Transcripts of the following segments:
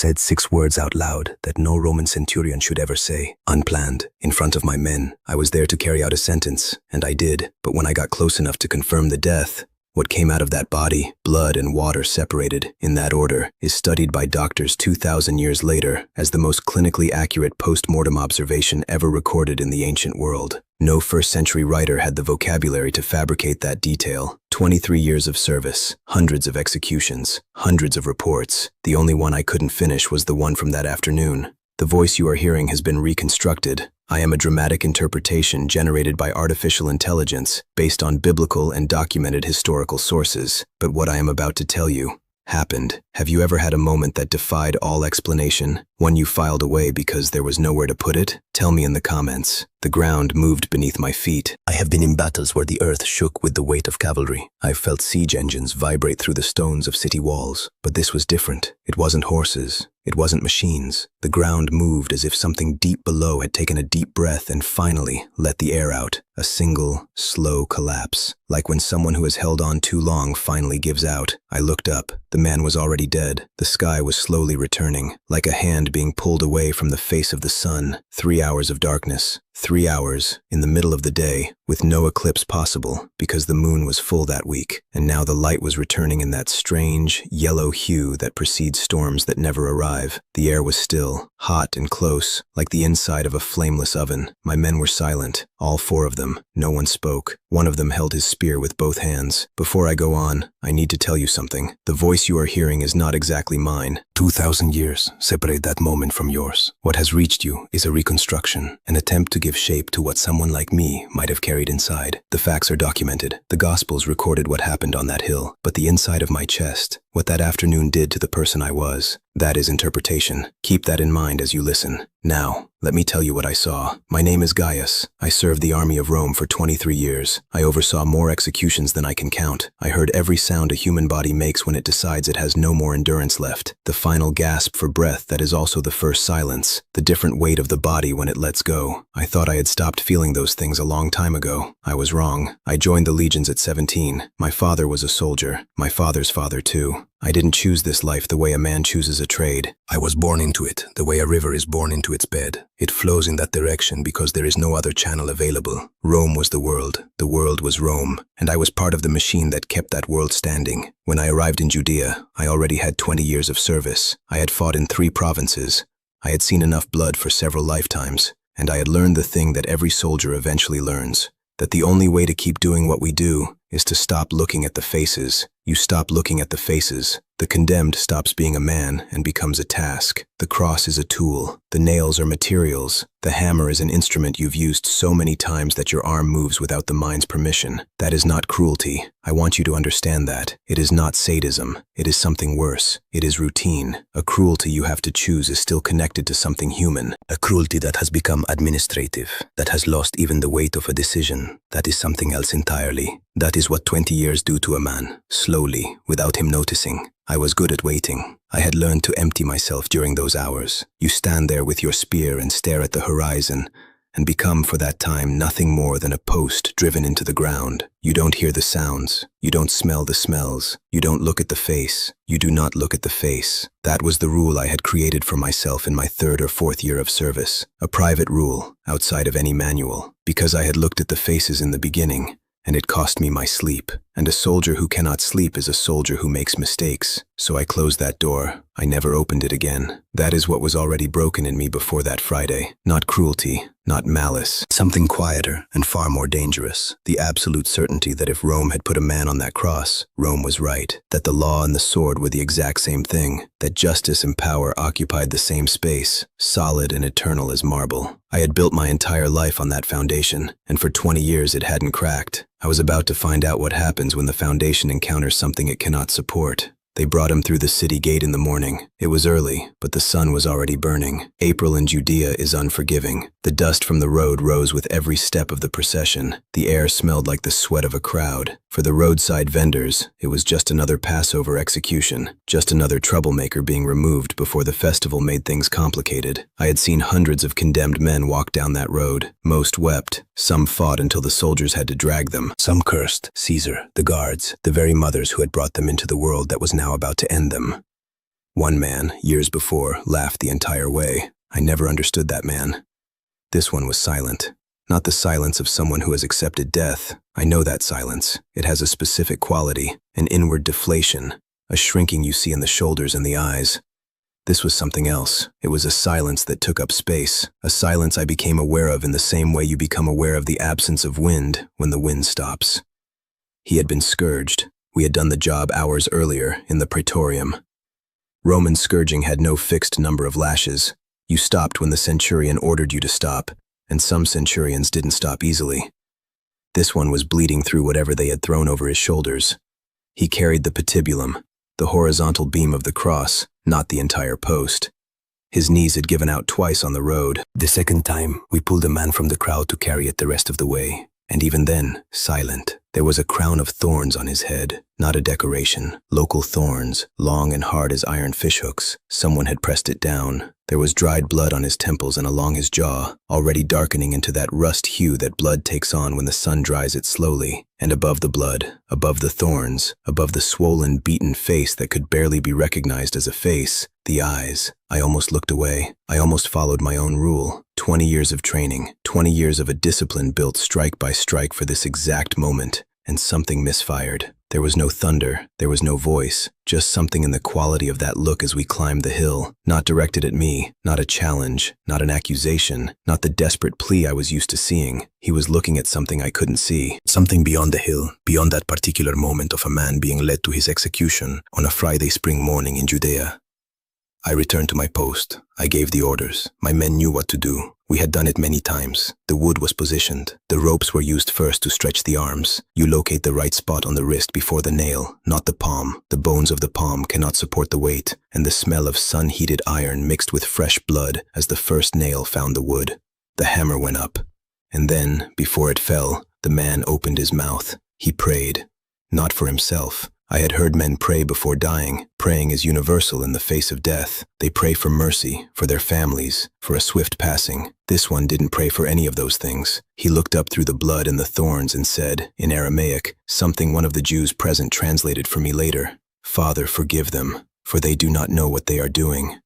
said 6 words out loud that no Roman centurion should ever say, unplanned, in front of my men. I was there to carry out a sentence, and I did, but when I got close enough to confirm the death, what came out of that body, blood and water separated, in that order, is studied by doctors 2,000 years later as the most clinically accurate post-mortem observation ever recorded in the ancient world. No first-century writer had the vocabulary to fabricate that detail. 23 years of service, hundreds of executions, hundreds of reports. The only one I couldn't finish was the one from that afternoon. The voice you are hearing has been reconstructed. I am a dramatic interpretation generated by artificial intelligence based on biblical and documented historical sources. But what I am about to tell you happened. Have you ever had a moment that defied all explanation? One you filed away because there was nowhere to put it? Tell me in the comments. The ground moved beneath my feet. I have been in battles where the earth shook with the weight of cavalry. I've felt siege engines vibrate through the stones of city walls. But this was different. It wasn't horses. It wasn't machines. The ground moved as if something deep below had taken a deep breath and finally let the air out. A single, slow collapse. Like when someone who has held on too long finally gives out. I looked up. The man was already dead. The sky was slowly returning, like a hand being pulled away from the face of the sun. 3 hours of darkness. 3 hours, in the middle of the day, with no eclipse possible, because the moon was full that week, and now the light was returning in that strange, yellow hue that precedes storms that never arrive. The air was still, hot and close, like the inside of a flameless oven. My men were silent, all 4 of them. No one spoke. One of them held his spear with both hands. Before I go on, I need to tell you something. The voice you are hearing is not exactly mine. 2,000 years separate that moment from yours. What has reached you is a reconstruction, an attempt to give shape to what someone like me might have carried inside. The facts are documented. The Gospels recorded what happened on that hill, but the inside of my chest, what that afternoon did to the person I was, that is interpretation. Keep that in mind as you listen. Now, let me tell you what I saw. My name is Gaius. I served the army of Rome for 23 years. I oversaw more executions than I can count. I heard every sound a human body makes when it decides it has no more endurance left. The final gasp for breath that is also the first silence. The different weight of the body when it lets go. I thought I had stopped feeling those things a long time ago. I was wrong. I joined the legions at 17. My father was a soldier. My father's father too. I didn't choose this life the way a man chooses a trade. I was born into it, the way a river is born into its bed. It flows in that direction because there is no other channel available. Rome was the world was Rome, and I was part of the machine that kept that world standing. When I arrived in Judea, I already had 20 years of service. I had fought in 3 provinces. I had seen enough blood for several lifetimes, and I had learned the thing that every soldier eventually learns, that the only way to keep doing what we do is to stop looking at the faces. You stop looking at the faces. The condemned stops being a man and becomes a task. The cross is a tool. The nails are materials. The hammer is an instrument you've used so many times that your arm moves without the mind's permission. That is not cruelty. I want you to understand that. It is not sadism. It is something worse. It is routine. A cruelty you have to choose is still connected to something human. A cruelty that has become administrative, that has lost even the weight of a decision. That is something else entirely. That is what 20 years do to a man, slowly, without him noticing. I was good at waiting. I had learned to empty myself during those hours. You stand there with your spear and stare at the horizon, and become for that time nothing more than a post driven into the ground. You don't hear the sounds. You don't smell the smells. You don't look at the face. You do not look at the face. That was the rule I had created for myself in my 3rd or 4th year of service. A private rule, outside of any manual, because I had looked at the faces in the beginning, and it cost me my sleep. And a soldier who cannot sleep is a soldier who makes mistakes. So I closed that door. I never opened it again. That is what was already broken in me before that Friday. Not cruelty, not malice. Something quieter and far more dangerous. The absolute certainty that if Rome had put a man on that cross, Rome was right. That the law and the sword were the exact same thing. That justice and power occupied the same space, solid and eternal as marble. I had built my entire life on that foundation, and for 20 years it hadn't cracked. I was about to find out what happens when the foundation encounters something it cannot support. They brought him through the city gate in the morning. It was early, but the sun was already burning. April in Judea is unforgiving. The dust from the road rose with every step of the procession. The air smelled like the sweat of a crowd. For the roadside vendors, it was just another Passover execution, just another troublemaker being removed before the festival made things complicated. I had seen hundreds of condemned men walk down that road. Most wept. Some fought until the soldiers had to drag them. Some cursed Caesar, the guards, the very mothers who had brought them into the world that was now about to end them. One man, years before, laughed the entire way. I never understood that man. This one was silent. Not the silence of someone who has accepted death. I know that silence. It has a specific quality, an inward deflation, a shrinking you see in the shoulders and the eyes. This was something else. It was a silence that took up space, a silence I became aware of in the same way you become aware of the absence of wind when the wind stops. He had been scourged. We had done the job hours earlier in the praetorium. Roman scourging had no fixed number of lashes. You stopped when the centurion ordered you to stop, and some centurions didn't stop easily. This one was bleeding through whatever they had thrown over his shoulders. He carried the patibulum, the horizontal beam of the cross, not the entire post. His knees had given out twice on the road. The second time, we pulled a man from the crowd to carry it the rest of the way. And even then, silent. There was a crown of thorns on his head, not a decoration. Local thorns, long and hard as iron fishhooks. Someone had pressed it down. There was dried blood on his temples and along his jaw, already darkening into that rust hue that blood takes on when the sun dries it slowly. And above the blood, above the thorns, above the swollen, beaten face that could barely be recognized as a face, the eyes. I almost looked away. I almost followed my own rule. 20 years of training, 20 years of a discipline built strike by strike for this exact moment, and something misfired. There was no thunder, there was no voice, just something in the quality of that look as we climbed the hill, not directed at me, not a challenge, not an accusation, not the desperate plea I was used to seeing. He was looking at something I couldn't see, something beyond the hill, beyond that particular moment of a man being led to his execution on a Friday spring morning in Judea. I returned to my post. I gave the orders. My men knew what to do. We had done it many times. The wood was positioned. The ropes were used first to stretch the arms. You locate the right spot on the wrist before the nail, not the palm. The bones of the palm cannot support the weight, and the smell of sun-heated iron mixed with fresh blood as the first nail found the wood. The hammer went up. And then, before it fell, the man opened his mouth. He prayed. Not for himself. I had heard men pray before dying. Praying is universal in the face of death. They pray for mercy, for their families, for a swift passing. This one didn't pray for any of those things. He looked up through the blood and the thorns and said, in Aramaic, something one of the Jews present translated for me later, "Father, forgive them, for they do not know what they are doing."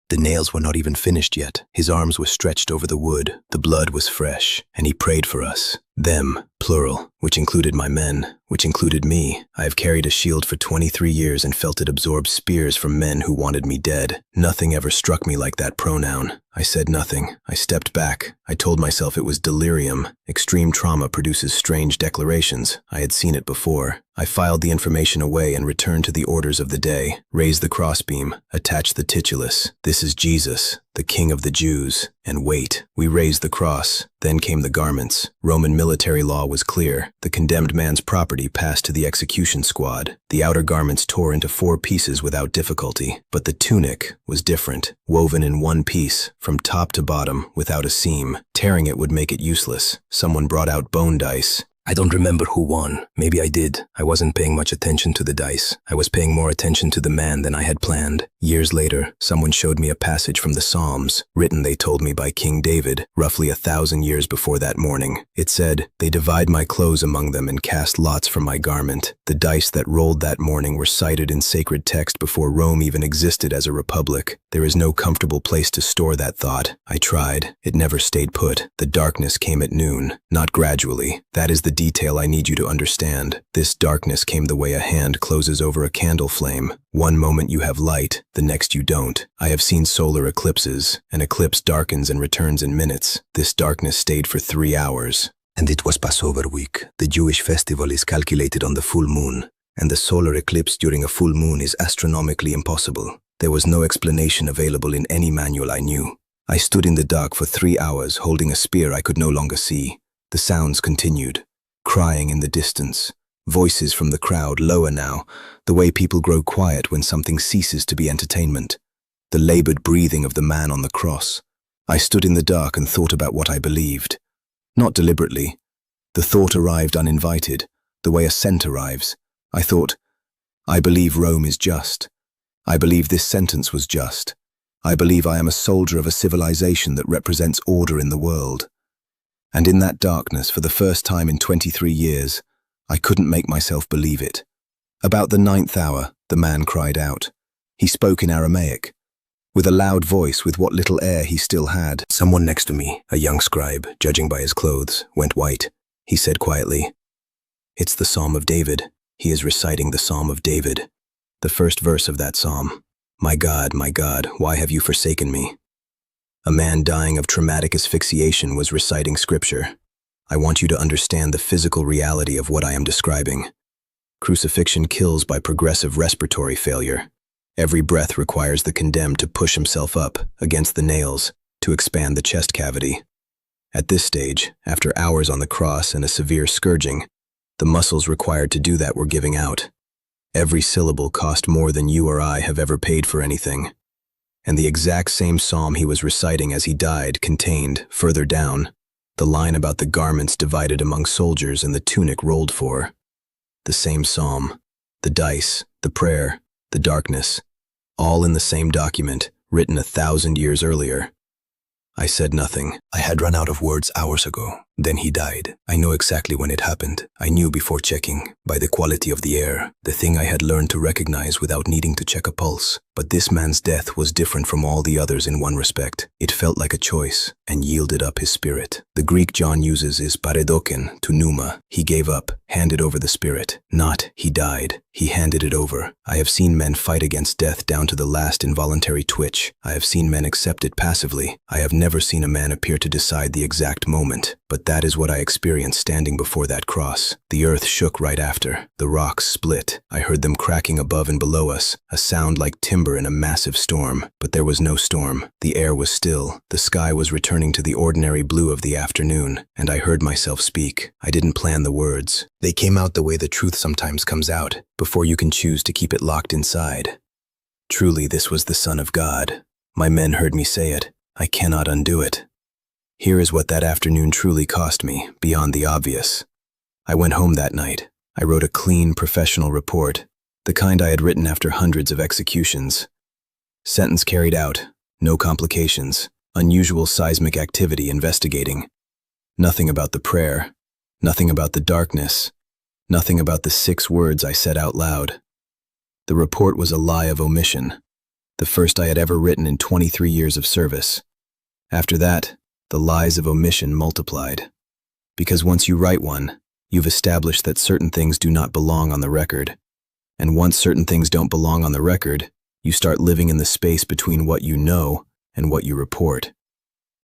The nails were not even finished yet. His arms were stretched over the wood. The blood was fresh, and he prayed for us. Them, plural, which included my men, which included me. I have carried a shield for 23 years and felt it absorb spears from men who wanted me dead. Nothing ever struck me like that pronoun. I said nothing. I stepped back. I told myself it was delirium. Extreme trauma produces strange declarations. I had seen it before. I filed the information away and returned to the orders of the day. Raise the crossbeam. Attach the titulus. This is Jesus, the King of the Jews. And wait. We raised the cross. Then came the garments. Roman military law was clear. The condemned man's property passed to the execution squad. The outer garments tore into 4 pieces without difficulty. But the tunic was different. Woven in one piece, from top to bottom, without a seam. Tearing it would make it useless. Someone brought out bone dice. I don't remember who won. Maybe I did. I wasn't paying much attention to the dice. I was paying more attention to the man than I had planned. Years later, someone showed me a passage from the Psalms, written, they told me, by King David, roughly 1,000 years before that morning. It said, "They divide my clothes among them and cast lots for my garment." The dice that rolled that morning were cited in sacred text before Rome even existed as a republic. There is no comfortable place to store that thought. I tried. It never stayed put. The darkness came at noon, not gradually. That is the detail I need you to understand. This darkness came the way a hand closes over a candle flame. One moment you have light, the next you don't. I have seen solar eclipses. An eclipse darkens and returns in minutes. This darkness stayed for 3 hours. And it was Passover week. The Jewish festival is calculated on the full moon, and the solar eclipse during a full moon is astronomically impossible. There was no explanation available in any manual I knew. I stood in the dark for 3 hours holding a spear I could no longer see. The sounds continued. Crying in the distance, voices from the crowd, lower now, the way people grow quiet when something ceases to be entertainment. The labored breathing of the man on the cross. I stood in the dark and thought about what I believed. Not deliberately. The thought arrived uninvited, the way a scent arrives. I thought, I believe Rome is just. I believe this sentence was just. I believe I am a soldier of a civilization that represents order in the world. And in that darkness, for the first time in 23 years, I couldn't make myself believe it. About the 9th hour, the man cried out. He spoke in Aramaic, with a loud voice, with what little air he still had. Someone next to me, a young scribe, judging by his clothes, went white. He said quietly, "It's the Psalm of David." He is reciting the Psalm of David. The first verse of that psalm. My God, why have you forsaken me?" A man dying of traumatic asphyxiation was reciting scripture. I want you to understand the physical reality of what I am describing. Crucifixion kills by progressive respiratory failure. Every breath requires the condemned to push himself up against the nails to expand the chest cavity. At this stage, after hours on the cross and a severe scourging, the muscles required to do that were giving out. Every syllable cost more than you or I have ever paid for anything. And the exact same psalm he was reciting as he died contained, further down, the line about the garments divided among soldiers and the tunic rolled for. The same psalm, the dice, the prayer, the darkness, all in the same document, written 1,000 years earlier. I said nothing. I had run out of words hours ago. Then he died. I know exactly when it happened. I knew before checking, by the quality of the air, the thing I had learned to recognize without needing to check a pulse. But this man's death was different from all the others in one respect. It felt like a choice, and yielded up his spirit. The Greek John uses is paradoken, to pneuma. He gave up, handed over the spirit. Not, he died. He handed it over. I have seen men fight against death down to the last involuntary twitch. I have seen men accept it passively. I have never seen a man appear to decide the exact moment. But that is what I experienced standing before that cross. The earth shook right after. The rocks split. I heard them cracking above and below us, a sound like timber in a massive storm. But there was no storm. The air was still. The sky was returning to the ordinary blue of the afternoon, and I heard myself speak. I didn't plan the words. They came out the way the truth sometimes comes out, before you can choose to keep it locked inside. Truly, this was the Son of God. My men heard me say it. I cannot undo it. Here is what that afternoon truly cost me, beyond the obvious. I went home that night. I wrote a clean, professional report, the kind I had written after hundreds of executions. Sentence carried out, no complications, unusual seismic activity investigating. Nothing about the prayer, nothing about the darkness, nothing about the 6 words I said out loud. The report was a lie of omission, the first I had ever written in 23 years of service. After that, the lies of omission multiplied. Because once you write one, you've established that certain things do not belong on the record. And once certain things don't belong on the record, you start living in the space between what you know and what you report.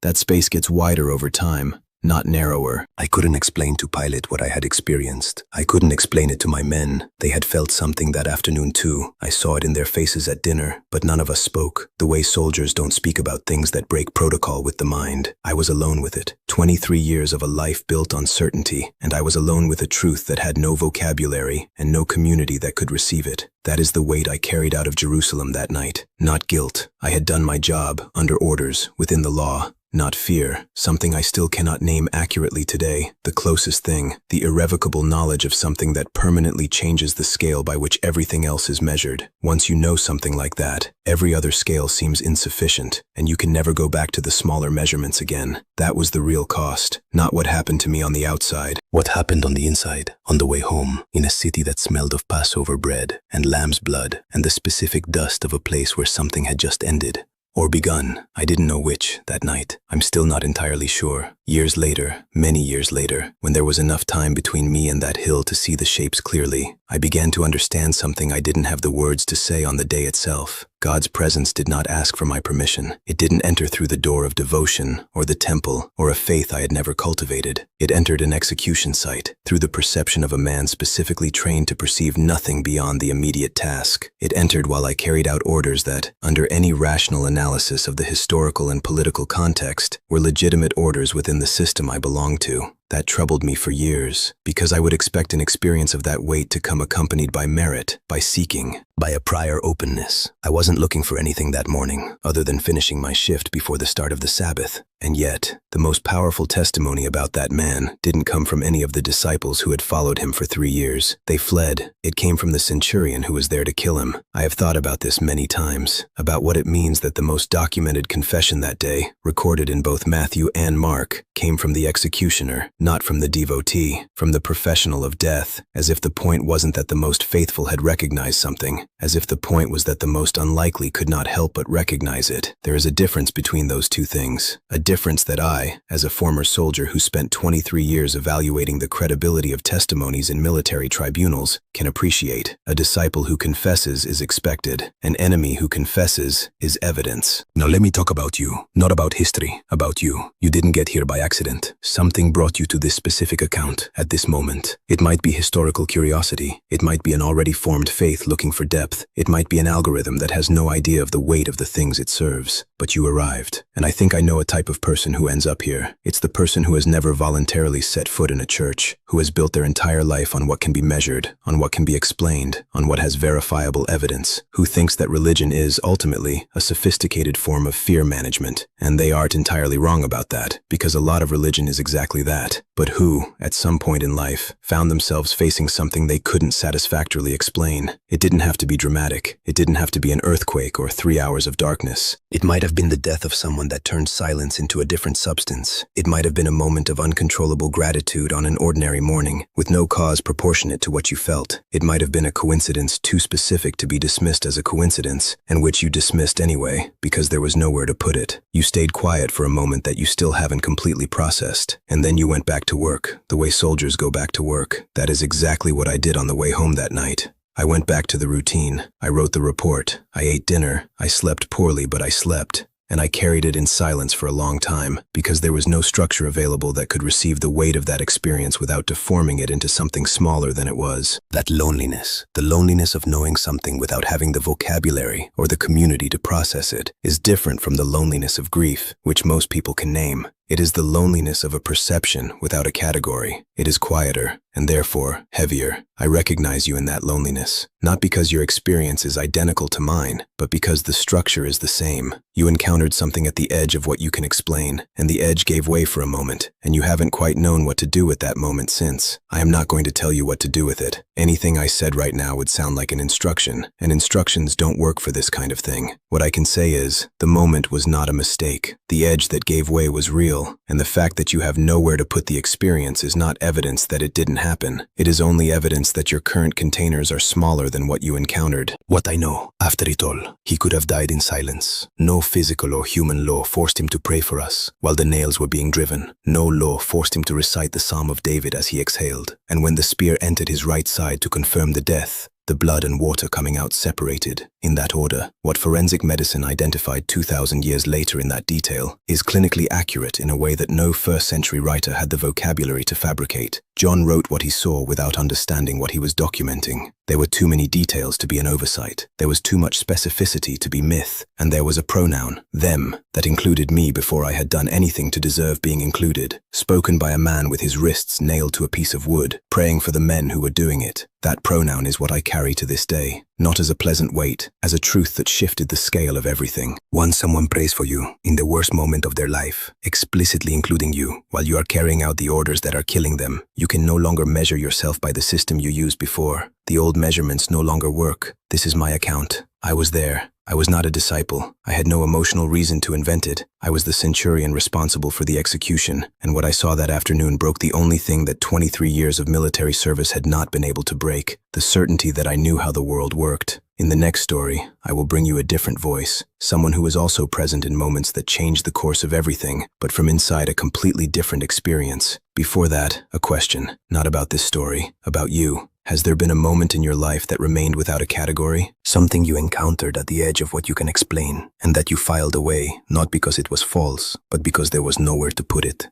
That space gets wider over time, not narrower. I couldn't explain to Pilate what I had experienced. I couldn't explain it to my men. They had felt something that afternoon too. I saw it in their faces at dinner, but none of us spoke, the way soldiers don't speak about things that break protocol with the mind. I was alone with it. 23 years of a life built on certainty, and I was alone with a truth that had no vocabulary and no community that could receive it. That is the weight I carried out of Jerusalem that night. Not guilt. I had done my job, under orders, within the law. Not fear, something I still cannot name accurately today. The closest thing, the irrevocable knowledge of something that permanently changes the scale by which everything else is measured. Once you know something like that, every other scale seems insufficient, and you can never go back to the smaller measurements again. That was the real cost, not what happened to me on the outside. What happened on the inside, on the way home, in a city that smelled of Passover bread and lamb's blood and the specific dust of a place where something had just ended. Or begun. I didn't know which, that night. I'm still not entirely sure. Years later, many years later, when there was enough time between me and that hill to see the shapes clearly, I began to understand something I didn't have the words to say on the day itself. God's presence did not ask for my permission. It didn't enter through the door of devotion, or the temple, or a faith I had never cultivated. It entered an execution site, through the perception of a man specifically trained to perceive nothing beyond the immediate task. It entered while I carried out orders that, under any rational analysis of the historical and political context, were legitimate orders within the system I belonged to. That troubled me for years, because I would expect an experience of that weight to come accompanied by merit, by seeking, by a prior openness. I wasn't looking for anything that morning, other than finishing my shift before the start of the Sabbath. And yet, the most powerful testimony about that man didn't come from any of the disciples who had followed him for 3 years. They fled. It came from the centurion who was there to kill him. I have thought about this many times, about what it means that the most documented confession that day, recorded in both Matthew and Mark, came from the executioner, not from the devotee, from the professional of death, as if the point wasn't that the most faithful had recognized something, as if the point was that the most unlikely could not help but recognize it. There is a difference between those two things, a difference that I, as a former soldier who spent 23 years evaluating the credibility of testimonies in military tribunals, can appreciate. A disciple who confesses is expected. An enemy who confesses is evidence. Now let me talk about you, not about history, about you. You didn't get here by accident. Something brought you to this specific account at this moment. It might be historical curiosity. It might be an already formed faith looking for depth. It might be an algorithm that has no idea of the weight of the things it serves. But you arrived. And I think I know a type of person who ends up here. It's the person who has never voluntarily set foot in a church, who has built their entire life on what can be measured, on what can be explained, on what has verifiable evidence, who thinks that religion is, ultimately, a sophisticated form of fear management. And they aren't entirely wrong about that, because a lot of religion is exactly that. But who, at some point in life, found themselves facing something they couldn't satisfactorily explain. It didn't have to be dramatic. It didn't have to be an earthquake or 3 hours of darkness. It might have been the death of someone that turned silence into a different substance. It might have been a moment of uncontrollable gratitude on an ordinary morning, with no cause proportionate to what you felt. It might have been a coincidence too specific to be dismissed as a coincidence, and which you dismissed anyway, because there was nowhere to put it. You stayed quiet for a moment that you still haven't completely processed, and then you went back to work, the way soldiers go back to work. That is exactly what I did on the way home that night. I went back to the routine. I wrote the report. I ate dinner. I slept poorly, but I slept. And I carried it in silence for a long time, because there was no structure available that could receive the weight of that experience without deforming it into something smaller than it was. That loneliness, the loneliness of knowing something without having the vocabulary or the community to process it, is different from the loneliness of grief, which most people can name. It is the loneliness of a perception without a category. It is quieter, and therefore heavier. I recognize you in that loneliness, not because your experience is identical to mine, but because the structure is the same. You encountered something at the edge of what you can explain, and the edge gave way for a moment, and you haven't quite known what to do with that moment since. I am not going to tell you what to do with it. Anything I said right now would sound like an instruction, and instructions don't work for this kind of thing. What I can say is, the moment was not a mistake. The edge that gave way was real, and the fact that you have nowhere to put the experience is not evidence that it didn't happen. It is only evidence that your current containers are smaller than what you encountered. What I know, after it all, he could have died in silence. No physical or human law forced him to pray for us while the nails were being driven. No law forced him to recite the Psalm of David as he exhaled. And when the spear entered his right side to confirm the death, the blood and water coming out separated, in that order. What forensic medicine identified 2,000 years later in that detail is clinically accurate in a way that no first-century writer had the vocabulary to fabricate. John wrote what he saw without understanding what he was documenting. There were too many details to be an oversight. There was too much specificity to be myth. And there was a pronoun, them, that included me before I had done anything to deserve being included. Spoken by a man with his wrists nailed to a piece of wood, praying for the men who were doing it. That pronoun is what I carry to this day, not as a pleasant weight, as a truth that shifted the scale of everything. Once someone prays for you, in the worst moment of their life, explicitly including you, while you are carrying out the orders that are killing them, you can no longer measure yourself by the system you used before. The old measurements no longer work. This is my account. I was there. I was not a disciple. I had no emotional reason to invent it. I was the centurion responsible for the execution, and what I saw that afternoon broke the only thing that 23 years of military service had not been able to break, the certainty that I knew how the world worked. In the next story, I will bring you a different voice, someone who was also present in moments that changed the course of everything, but from inside a completely different experience. Before that, a question, not about this story, about you. Has there been a moment in your life that remained without a category? Something you encountered at the edge of what you can explain, and that you filed away, not because it was false, but because there was nowhere to put it.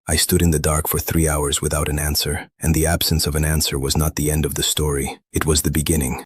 I stood in the dark for 3 hours without an answer, and the absence of an answer was not the end of the story. It was the beginning.